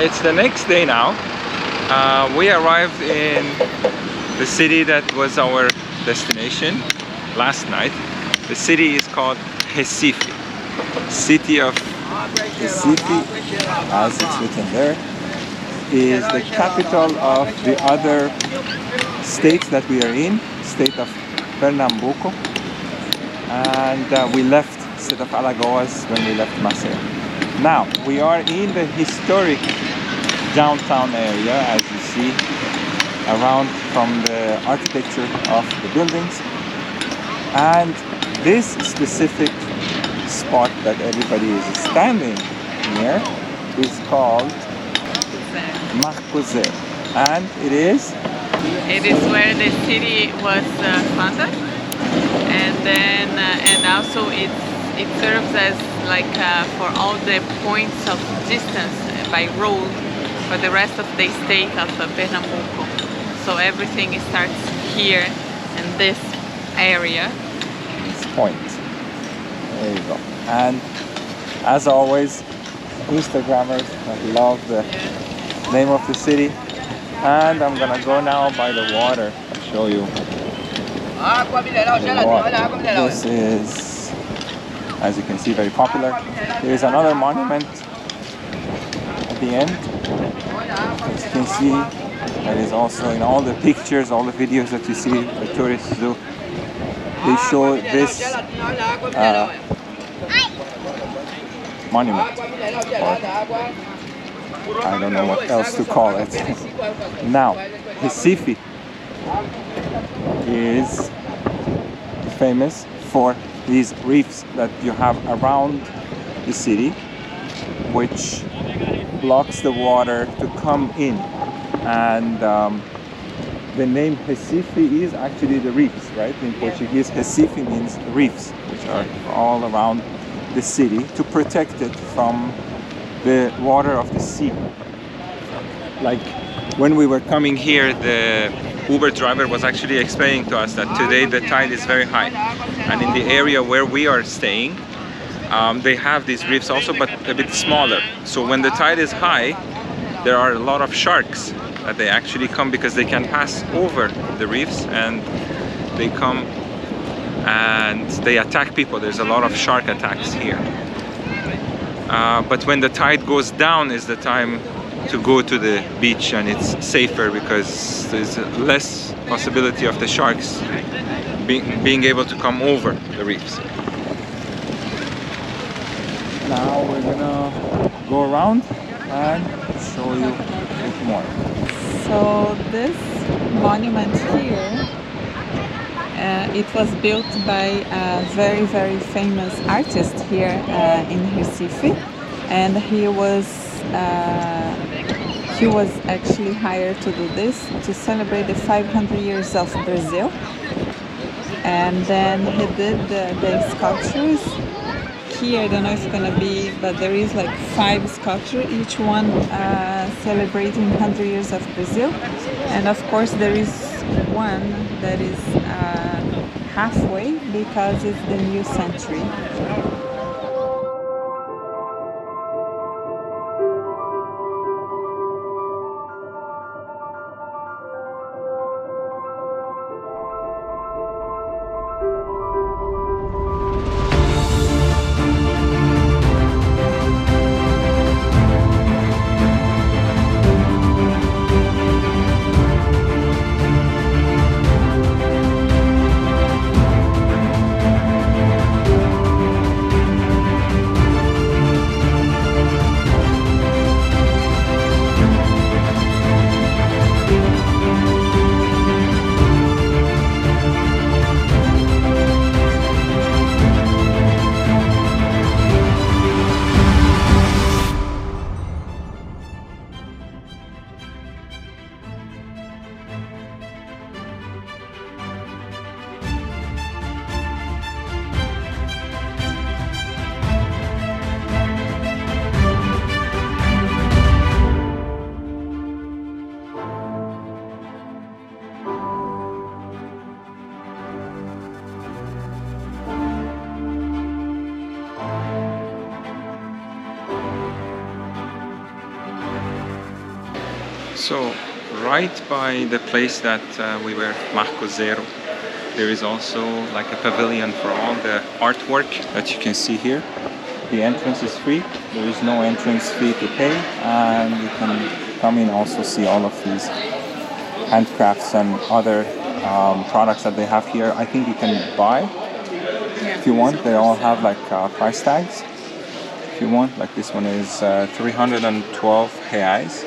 It's the next day now. We arrived in the city that was our destination last night. The city is called Recife. City of Recife, as it's written there, is the capital of the other state that we are in, state of Pernambuco. And we left state of Alagoas when we left Maceió. Now, we are in the historic downtown area, as you see, around from the architecture of the buildings. And this specific spot that everybody is standing near is called Marcosé. And it is? It is where the city was founded. And then, and also it serves as like for all the points of distance by road for the rest of the state of Pernambuco. So everything starts here in this area. This point. There you go. And as always, Instagrammers love the name of the city. And I'm gonna go now by the water and show you. This is, as you can see, very popular. There is another monument at the end. As you can see, that is also in all the pictures, all the videos that you see the tourists do. They show this monument, or I don't know what else to call it. Now, Recife is famous for these reefs that you have around the city, which blocks the water to come in. And the name Recife is actually the reefs, right? In Portuguese, Recife means reefs, which are all around the city to protect it from the water of the sea. Like when we were coming here, the Uber driver was actually explaining to us that today the tide is very high, and in the area where we are staying, they have these reefs also, but a bit smaller. So when the tide is high, there are a lot of sharks that they actually come because they can pass over the reefs, and they come and they attack people. There's a lot of shark attacks here. But when the tide goes down is the time to go to the beach, and it's safer because there's less possibility of the sharks being able to come over the reefs. Now we're gonna go around and show you a bit more. So this monument here, it was built by a very, very famous artist here in Recife, and he was actually hired to do this to celebrate the 500 years of Brazil. And then he did the sculptures. Here, I don't know if it's gonna be, but there is like 5 sculptures, each one celebrating 100 years of Brazil. And of course there is one that is halfway because it's the new century. So, right by the place that we were, Marco Zero, there is also like a pavilion for all the artwork that you can see here. The entrance is free. There is no entrance fee to pay, and you can come in also see all of these handcrafts and other products that they have here. I think you can buy if you want. They all have like price tags. If you want, like this one is 312 reais,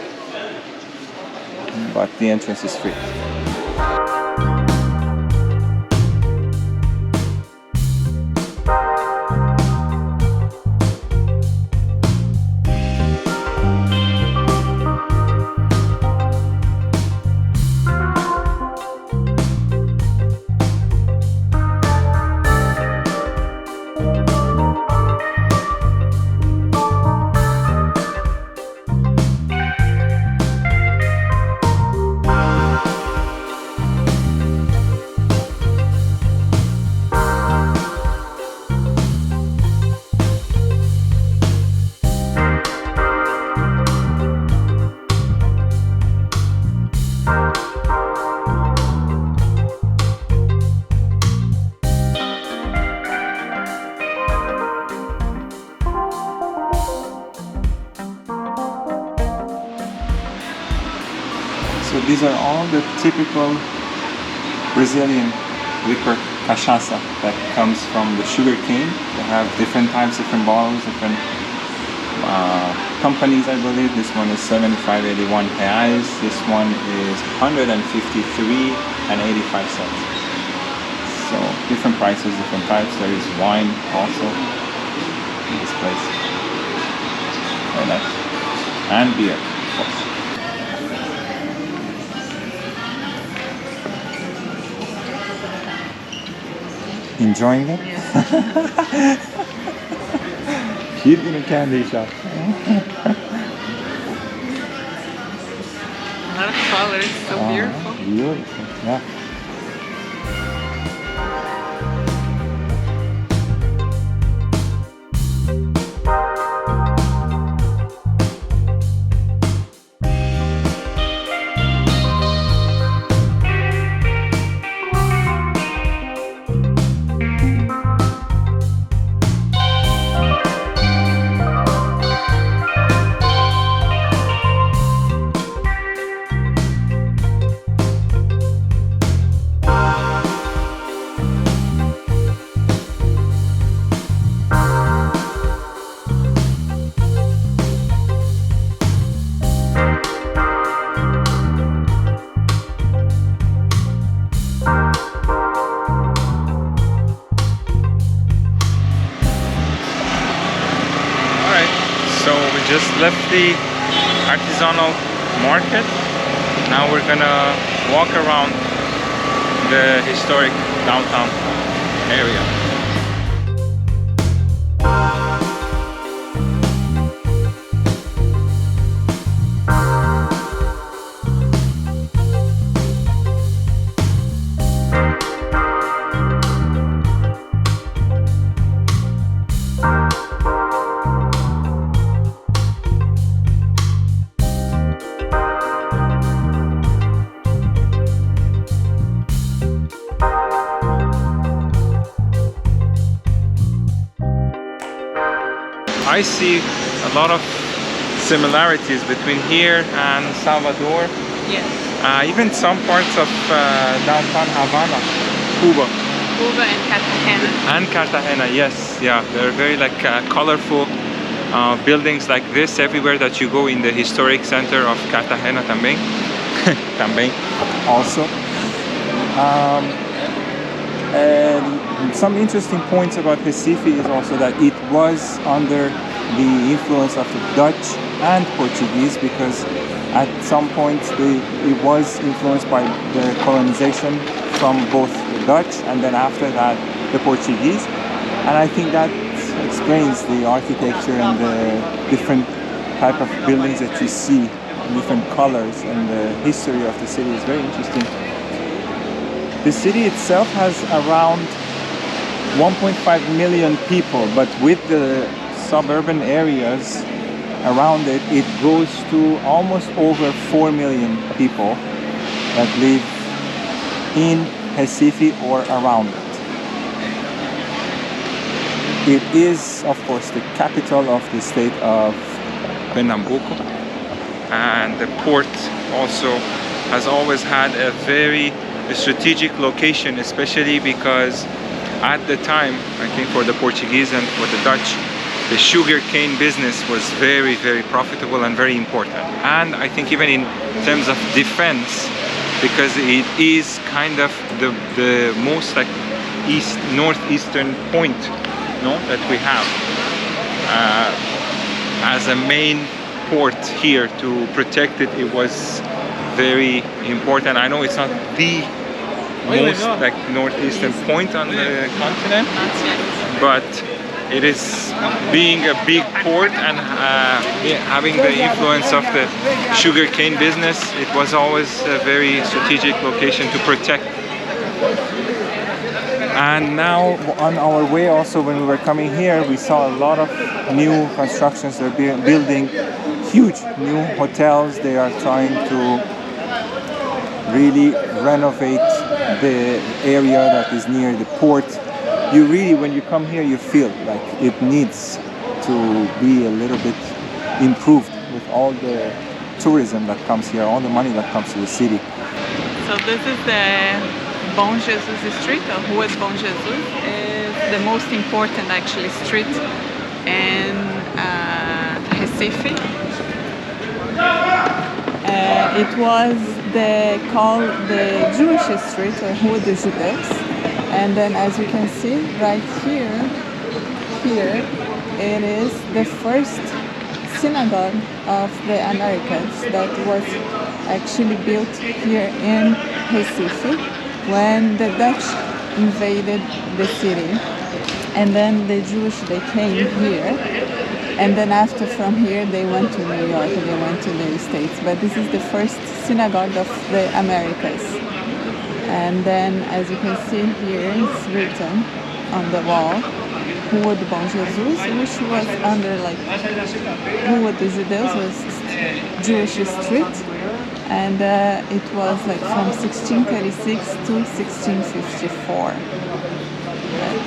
but the entrance is free. So these are all the typical Brazilian liquor, cachaça, that comes from the sugar cane. They have different types, different bottles, different companies, I believe. This one is 75.81 reais. This one is 153 and 85 cents. So different prices, different types. There is wine also in this place. Very nice. And beer, of course. Enjoying it? Kid in a candy shop. A lot of colors, so beautiful. Beautiful, yeah. Just left the artisanal market. Now we're gonna walk around the historic downtown area. I see a lot of similarities between here and Salvador. Yes. Even some parts of downtown Havana, Cuba. Cuba and Cartagena. And Cartagena, yes, yeah. They're very like colorful buildings like this everywhere that you go in the historic center of Cartagena también. También, also. And some interesting points about Recife is also that it was under the influence of the Dutch and Portuguese, because at some point it was influenced by the colonization from both the Dutch and then after that the Portuguese. And I think that explains the architecture and the different type of buildings that you see, different colors, and the history of the city is very interesting. The city itself has around 1.5 million people, but with the suburban areas, around it, it grows to almost over 4 million people that live in Recife or around it. It is, of course, the capital of the state of Pernambuco, and the port also has always had a very strategic location, especially because at the time, I think for the Portuguese and for the Dutch, the sugar cane business was very, very profitable and very important. And I think even in terms of defense, because it is kind of the most like northeastern point, no, that we have as a main port here. To protect it, it was very important. I know it's not the most like northeastern point on the continent, but it is, being a big port and having the influence of the sugarcane business, it was always a very strategic location to protect. And now on our way also, when we were coming here, we saw a lot of new constructions. They're building huge new hotels. They are trying to really renovate the area that is near the port. You really, when you come here, you feel like it needs to be a little bit improved with all the tourism that comes here, all the money that comes to the city. So this is the Bom Jesus Street, or Rua de Bom Jesus. Is the most important actually street in Recife. It was called the Jewish Street, or Rua dos Judeus. And then, as you can see right here, it is the first synagogue of the Americas that was actually built here in Recife when the Dutch invaded the city. And then the Jewish, they came here. And then after, from here, they went to New York, and they went to the States. But this is the first synagogue of the Americas. And then, as you can see here, it's written on the wall, Rua de Bom Jesus, which was under like Rua dos Judeus, was Jewish street, and it was like from 1636 to 1654. Right.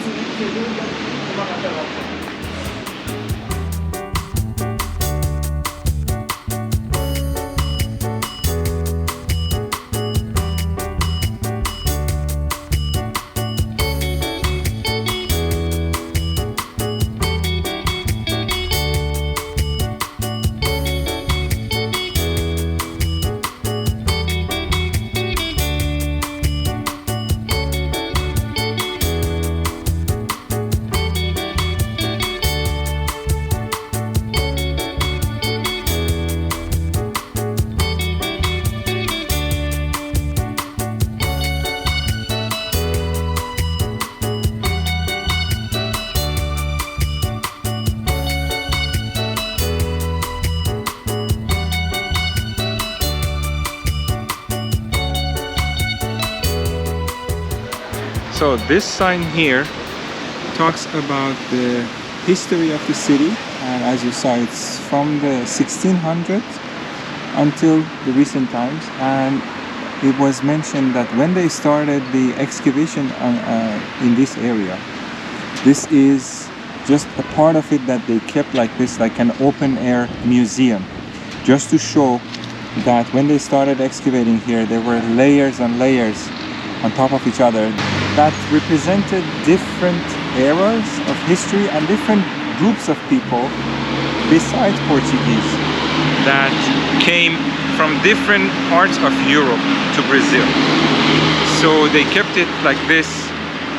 So this sign here talks about the history of the city, and as you saw, it's from the 1600s until the recent times. And it was mentioned that when they started the excavation in this area, this is just a part of it that they kept like this, like an open air museum, just to show that when they started excavating here, there were layers and layers on top of each other that represented different eras of history and different groups of people besides Portuguese that came from different parts of Europe to Brazil. So they kept it like this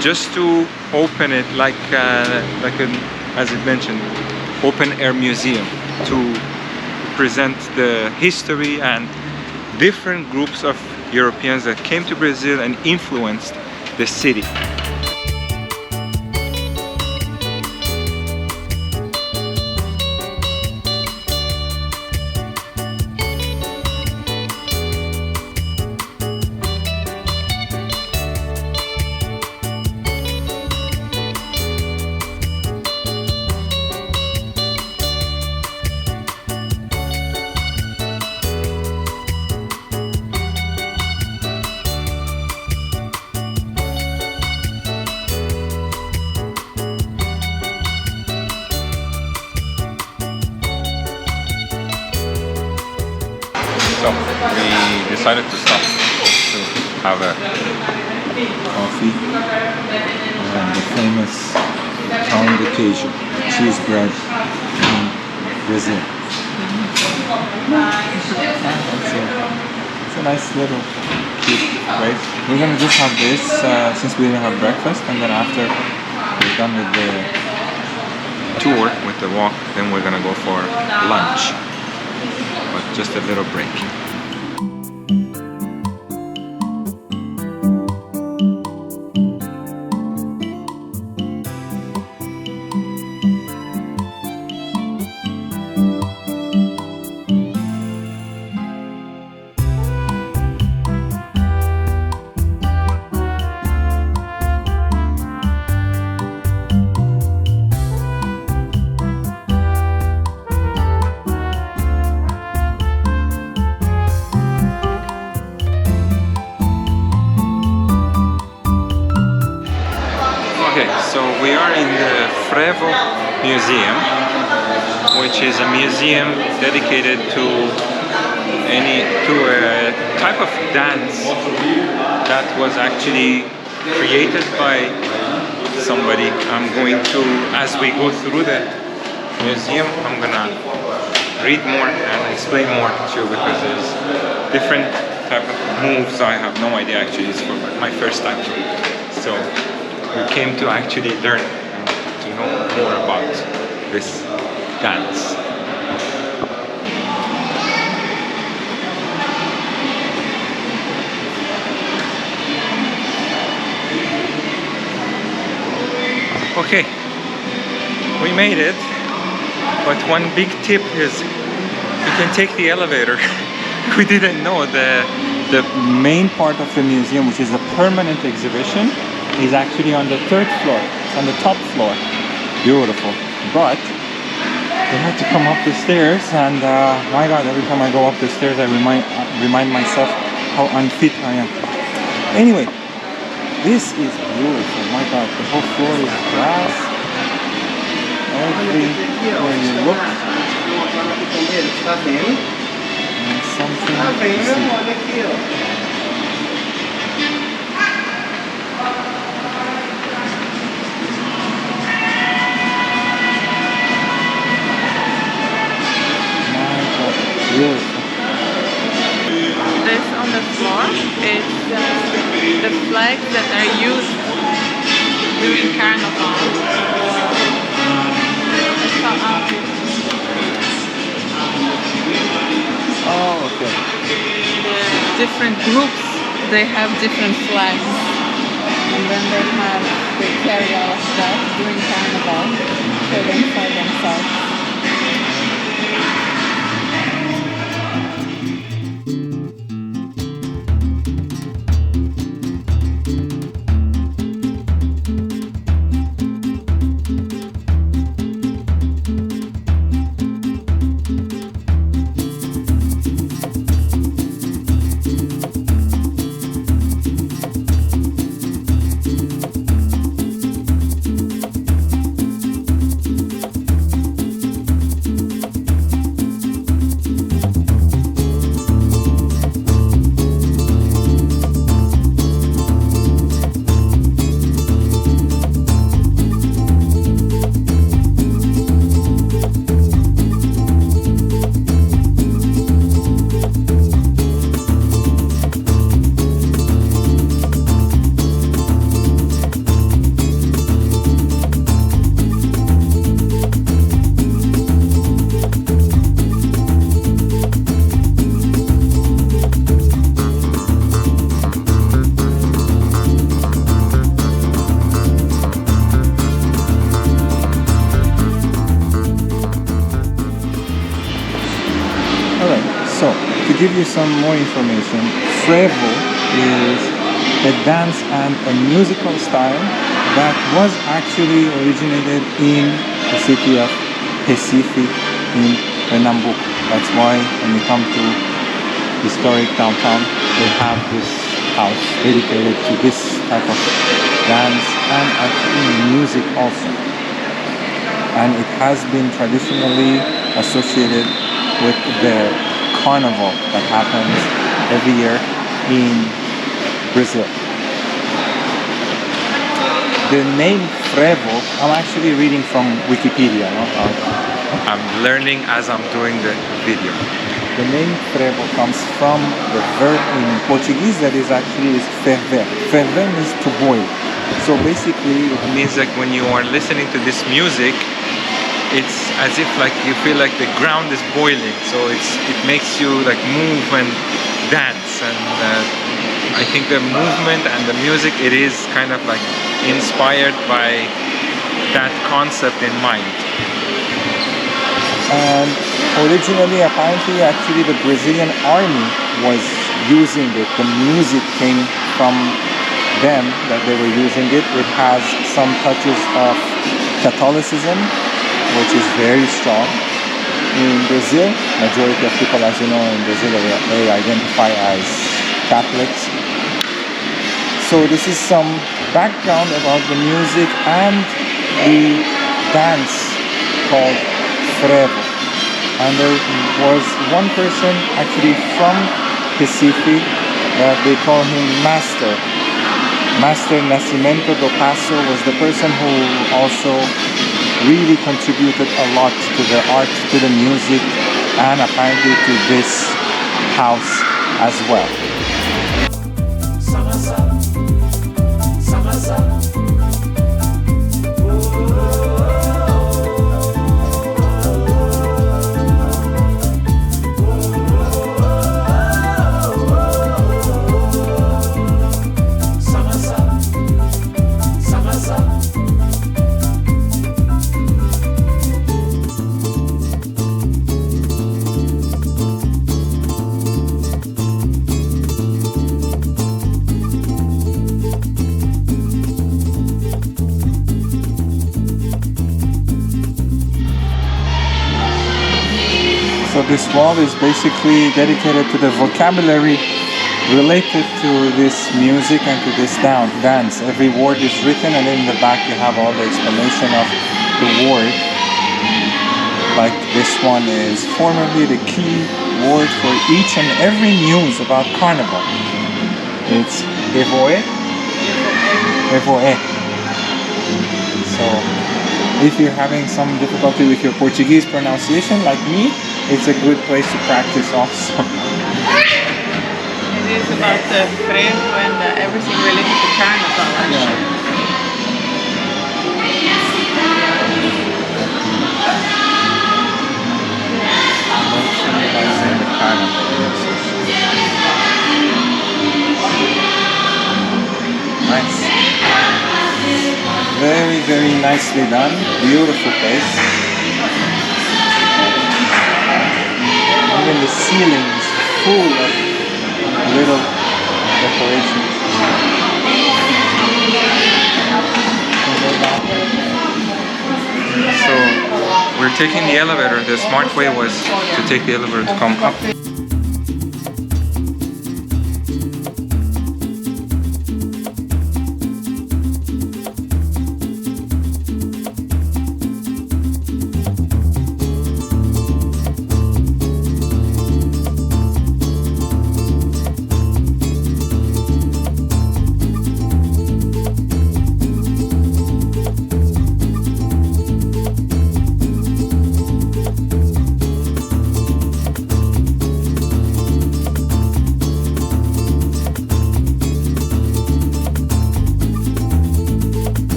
just to open it like an, as it mentioned, open air museum to present the history and different groups of Europeans that came to Brazil and influenced the city. So we decided to stop to have a coffee and the famous pão de queijo, cheese bread in Brazil. It's a nice little cute, right? We're gonna just have this since we didn't have breakfast, and then after we're done with the tour, with the walk, then we're gonna go for lunch. But just a little break. So we are in the Frevo Museum, which is a museum dedicated to a type of dance that was actually created by somebody. I'm going to, as we go through the museum, I'm gonna read more and explain more to you, because there's different type of moves. I have no idea, actually. It's for my first time. So we came to actually learn and to know more about this dance. Okay, we made it, but one big tip is you can take the elevator. We didn't know the main part of the museum, which is a permanent exhibition, is actually on the third floor. It's on the top floor. Beautiful. But we had to come up the stairs, and my God, every time I go up the stairs, I remind myself how unfit I am. Anyway, this is beautiful. My God, the whole floor is glass. Everywhere you look, and something to see. Beautiful. This on the floor is the flags that are used during Carnival. Oh, okay. The different groups, they have different flags, and then they carry all of that during Carnival for themselves. So, to give you some more information, Frevo is a dance and a musical style that was actually originated in the city of Recife in Pernambuco. That's why when you come to historic downtown, they have this house dedicated to this type of dance and actually music also. And it has been traditionally associated with the carnival that happens every year in Brazil. The name Frevo, I'm actually reading from Wikipedia. No? I'm learning as I'm doing the video. The name Frevo comes from the verb in Portuguese that is ferver. Ferver means to boil. So basically it means like when you are listening to this music, it's as if like you feel like the ground is boiling. So it makes you like move and dance, and I think the movement and the music, it is kind of like inspired by that concept in mind. And originally, apparently, actually the Brazilian army was using it. The music came from them, that they were using it. It has some touches of Catholicism, which is very strong. In Brazil, majority of people, as you know, in Brazil, they identify as Catholics. So this is some background about the music and the dance called Frevo. And there was one person actually from Recife that they call him Master. Master Nascimento do Passo was the person who also really contributed a lot to the art, to the music, and apparently to this house as well. So this wall is basically dedicated to the vocabulary related to this music and to this dance. Every word is written, and in the back you have all the explanation of the word. Like this one is formerly the key word for each and every news about Carnival. It's Evoe. Evoe. So if you're having some difficulty with your Portuguese pronunciation, like me, it's a good place to practice also. It is about the frevo and everything related to Carnival, actually. Symbolizing the Carnival. Nice. Very, very nicely done. Beautiful place. Even the ceiling is full of little decorations. So we're taking the elevator. The smart way was to take the elevator to come up.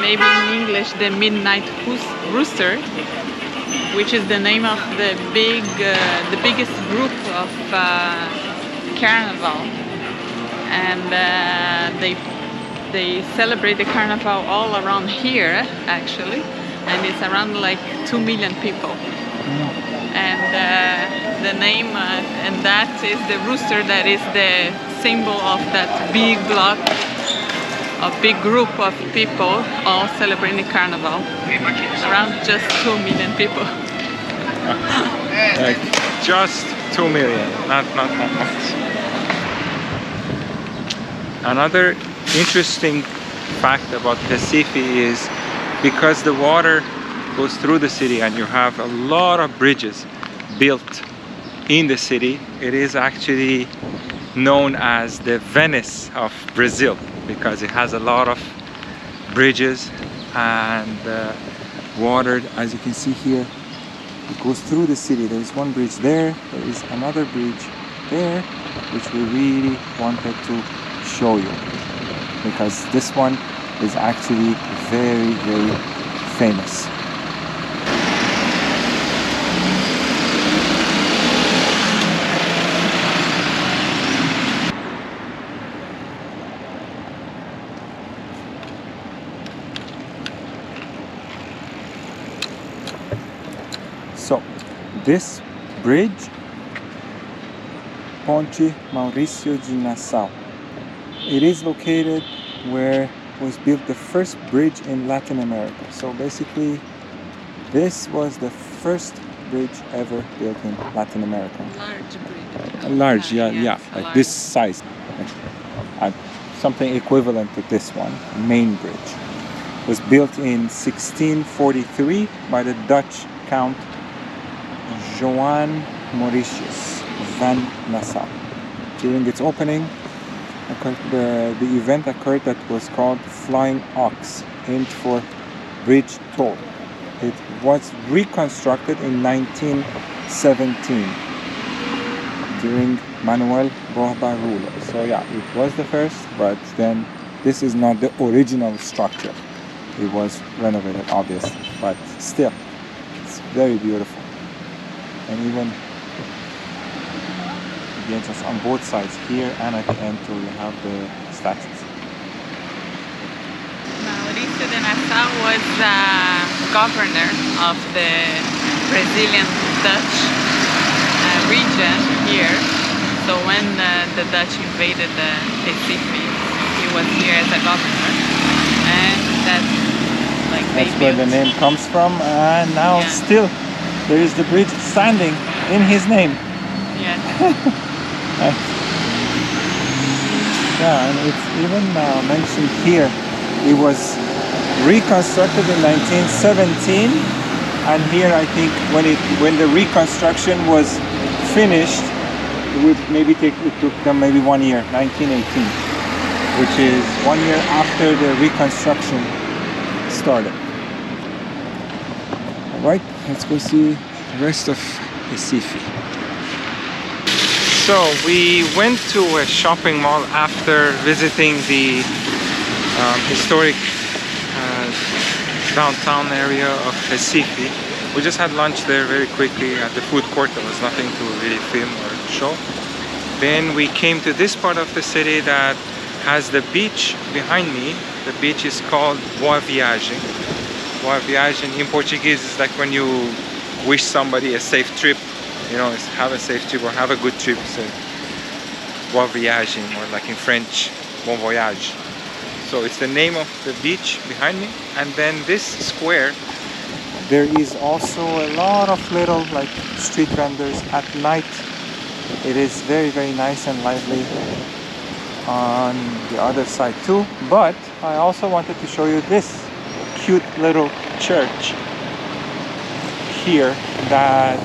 Maybe in English the Midnight Rooster, which is the name of the biggest group of Carnival, and they they celebrate the carnival all around here, actually, and it's around like 2 million people. And the name, and that is the rooster that is the symbol of that big block, a big group of people all celebrating carnival. Around just 2 million people. Like just 2 million, not much. Another interesting fact about Recife is because the water goes through the city and you have a lot of bridges built in the city, it is actually known as the Venice of Brazil because it has a lot of bridges, and water, as you can see here, it goes through the city. There is one bridge there, there is another bridge there, which we really wanted to show you because this one is actually very, very famous. So this bridge, Ponte Mauricio de Nassau, it is located where was built the first bridge in Latin America. So basically this was the first bridge ever built in Latin America. Large bridge. Large, yeah, like large. this size. Something equivalent to this one, main bridge. It was built in 1643 by the Dutch Count Johan Mauritius van Nassau. During its opening, the event occurred that was called Flying Ox, aimed for bridge toll. It was reconstructed in 1917 during Manuel Borba. So yeah, it was the first, but then this is not the original structure. It was renovated, obviously, but still, it's very beautiful. And even the entrance on both sides, here and at the end too, you have the statues. Mauricio de Nassau was governor of the Brazilian Dutch region here. So when the Dutch invaded Recife, he was here as a governor, and that's like that's where the name comes from. And now still there is the bridge standing in his name. Yeah. Yeah, and it's even mentioned here. It was reconstructed in 1917, and here I think when the reconstruction was finished, it took them maybe 1 year, 1918, which is 1 year after the reconstruction started. All right, let's go see the rest of Recife. So we went to a shopping mall after visiting the historic downtown area of Recife. We just had lunch there very quickly at the food court. There was nothing to really film or show. Then we came to this part of the city that has the beach behind me. The beach is called Boa Viagem. Boa Viagem in Portuguese is like when you wish somebody a safe trip. You know, it's have a safe trip or have a good trip. So Boa Viagem, or like in French, Bon Voyage. So it's the name of the beach behind me. And then this square, there is also a lot of little like street vendors at night. It is very, very nice and lively on the other side too. But I also wanted to show you this cute little church here that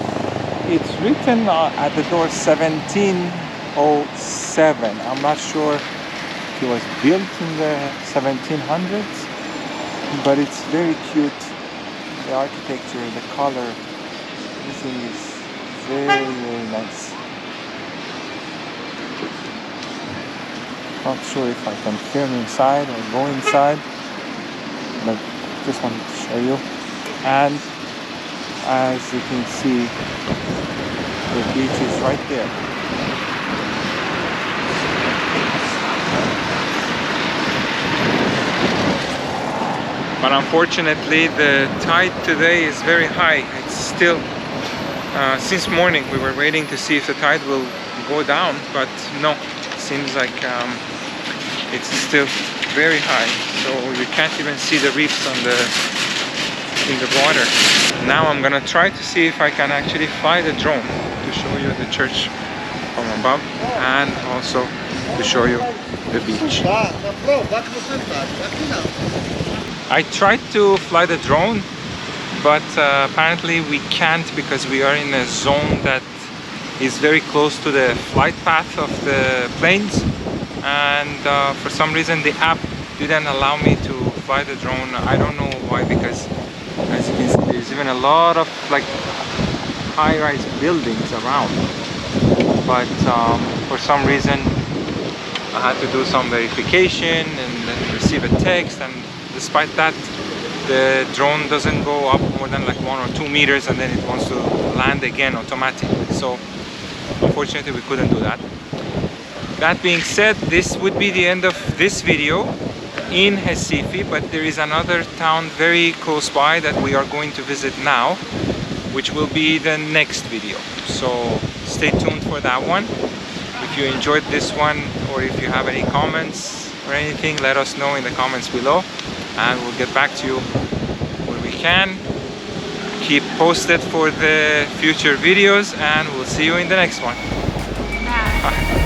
it's written at the door 1707. I'm not sure if it was built in the 1700s, but it's very cute. The architecture, the color, everything is very, very nice. Not sure if I can film inside or go inside, but just wanted to show you. And as you can see, the beach is right there. but unfortunately the tide today is very high. It's still since morning we were waiting to see if the tide will go down, but no, it seems like it's still very high, so you can't even see the reefs in the water. Now I'm gonna try to see if I can actually fly the drone to show you the church from above and also to show you the beach. I tried to fly the drone, but apparently we can't because we are in a zone that is very close to the flight path of the planes, and for some reason the app didn't allow me to fly the drone. I don't know why, because as you can see there's even a lot of like high-rise buildings around, but for some reason I had to do some verification and then receive a text, and despite that the drone doesn't go up more than like 1 or 2 meters and then it wants to land again automatically. So unfortunately we couldn't do that. That being said, this would be the end of this video in Recife, but there is another town very close by that we are going to visit now, which will be the next video. So stay tuned for that one. If you enjoyed this one, or if you have any comments or anything, let us know in the comments below and we'll get back to you when we can. Keep posted for the future videos and we'll see you in the next one. Bye.